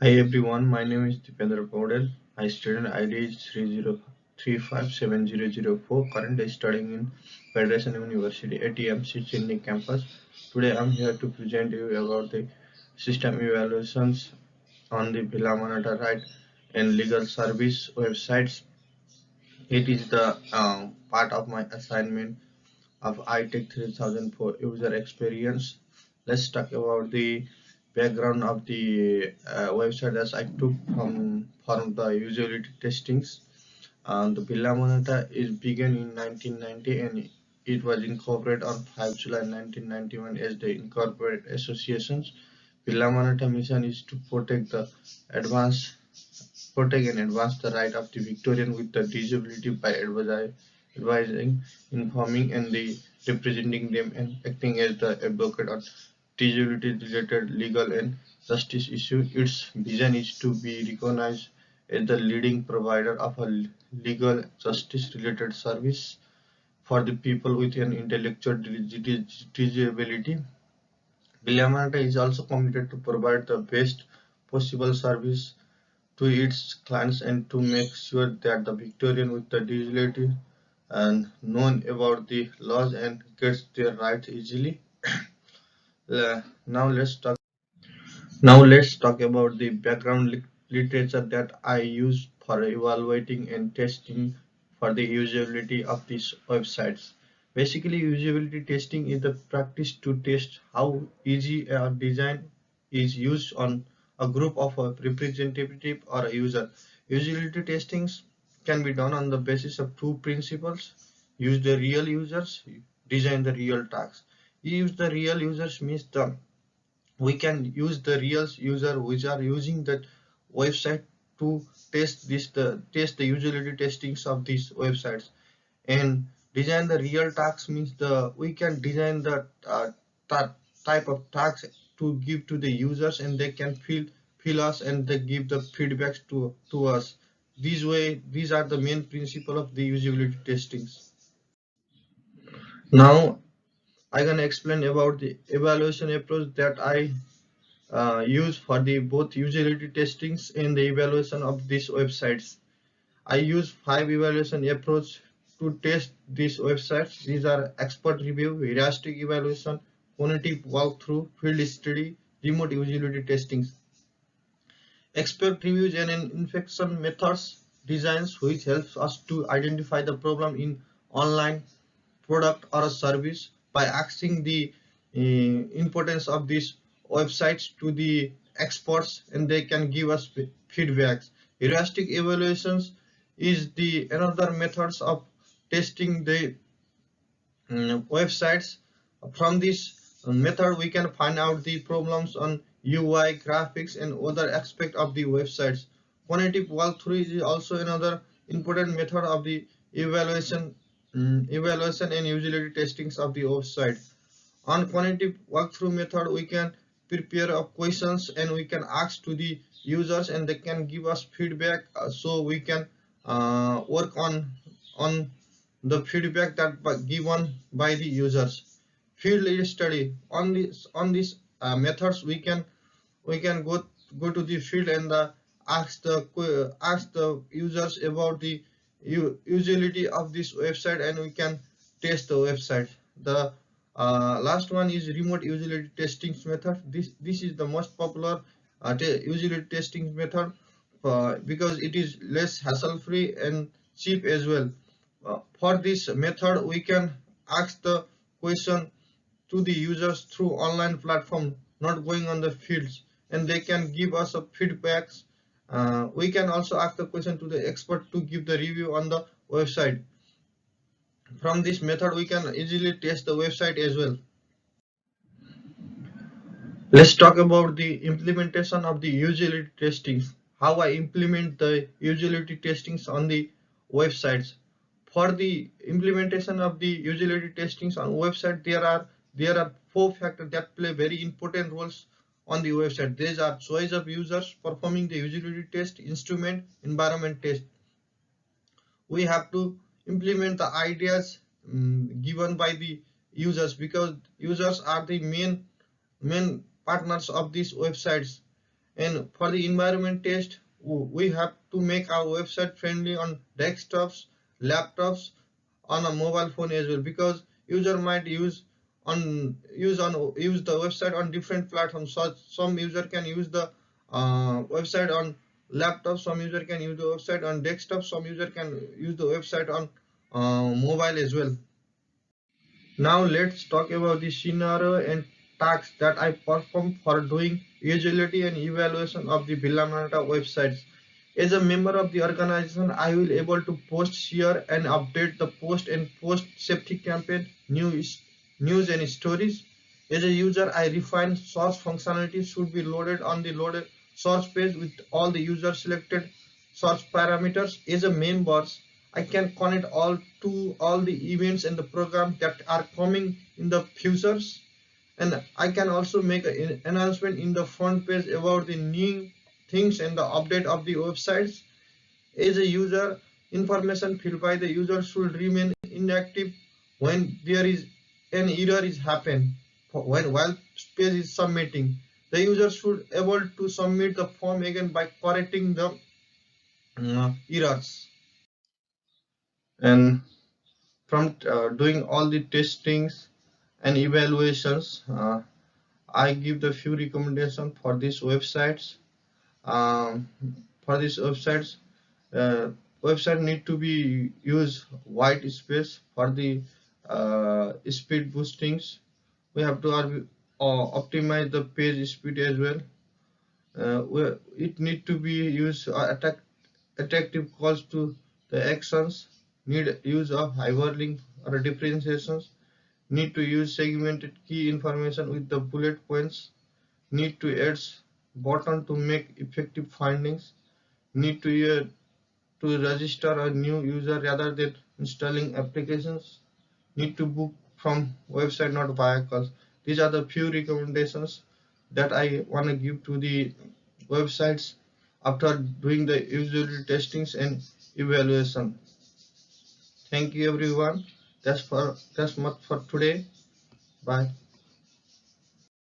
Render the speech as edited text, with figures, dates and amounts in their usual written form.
Hi everyone, my name is Dipendra Paudel. My student ID is 30357004. Currently studying in Federation University ATMC Chennai campus. Today I am here to present you about the system evaluations on the Villamanta right and legal service websites. It is the part of my assignment of iTech 3000 for user experience. Let's talk about the background of the website as I took from the usability testings. The Villamanta is began in 1990 and it was incorporated on 5 July 1991 as the Incorporated Associations. Villamanta mission is to advance protect and advance the right of the Victorian with the disability by advising, informing, and representing them and acting as the advocate on disability-related legal and justice issues. Its vision is to be recognized as the leading provider of a legal justice-related service for the people with an intellectual disability. Villamanta is also committed to provide the best possible service to its clients and to make sure that the Victorian with the disability and known about the laws and gets their rights easily. Uh, now let's talk. Now let's talk about the background literature that I use for evaluating and testing for the usability of these websites. Basically, usability testing is the practice to test how easy a design is used on a group of a representative or a user. Usability testings can be done on the basis of two principles: use the real users, design the real tasks. Use the real users means we can use the real user which are using that website to test the usability testings of these websites. And design the real tags means the we can design the type of tags to give to the users and they can feel us and they give the feedbacks to us. These are the main principle of the usability testings. Now I can explain about the evaluation approach that I use for the both usability testings and the evaluation of these websites. I use 5 evaluation approach to test these websites. These are expert review, heuristic evaluation, cognitive walkthrough, field study, remote usability testings. Expert reviews and infection methods designs which helps us to identify the problem in online product or a service by asking the importance of these websites to the experts and they can give us feedbacks. Heuristic evaluations is the another methods of testing the websites. From this method we can find out the problems on UI, graphics and other aspect of the websites. Cognitive walkthrough is also another important method of the evaluation and usability testings of the website. On cognitive walkthrough method we can prepare questions and we can ask to the users and they can give us feedback, so we can work on the feedback that given by the users. Field study on these methods we can go to the field and ask the users about the utility of this website and we can test the website. The last one is remote usability testing method. This is the most popular usability testing method because it is less hassle free and cheap as well. For this method we can ask the question to the users through online platform, not going on the fields, and they can give us a feedbacks. We can also ask the question to the expert to give the review on the website. From this method we can easily test the website as well. Let's talk about the implementation of the utility testings. How I implement the utility testings on the websites. For the implementation of the utility testings on website, there are 4 factors that play very important roles on the website. These are choice of users, performing the utility test, instrument, environment test. We have to implement the ideas given by the users because users are the main partners of these websites, And for the environment test, we have to make our website friendly on desktops, laptops, on a mobile phone as well, because user might use the website on different platforms. So some user can use the website on laptop, some user can use the website on desktop, some user can use the website on mobile as well. Now let's talk about the scenario and tasks that I perform for doing usability and evaluation of the Villamanta websites. As a member of the organization, I will able to post, share and update the post and post safety campaign, news and stories. As a user, I refine source functionality should be loaded on the loaded source page with all the user selected source parameters. As a members, I can connect all the events and the programs that are coming in the futures, and I can also make an announcement in the front page about the new things and the update of the websites. As a user, information filled by the user should remain inactive when there is an error is happen. While page is submitting, the user should able to submit the form again by correcting the errors. And from doing all the testings and evaluations, I give the few recommendations for these websites. um, for these websites, uh, website need to be use white space for the speed boostings. We have to optimize the page speed as well. It need to be use attractive calls to the actions, need use of hyperlink or differentiations, need to use segmented key information with the bullet points, need to add button to make effective findings, need to register a new user rather than installing applications, need to book from website not via calls. These are the few recommendations that I want to give to the websites after doing the usability testings and evaluation. Thank you everyone. That's much for today. Bye.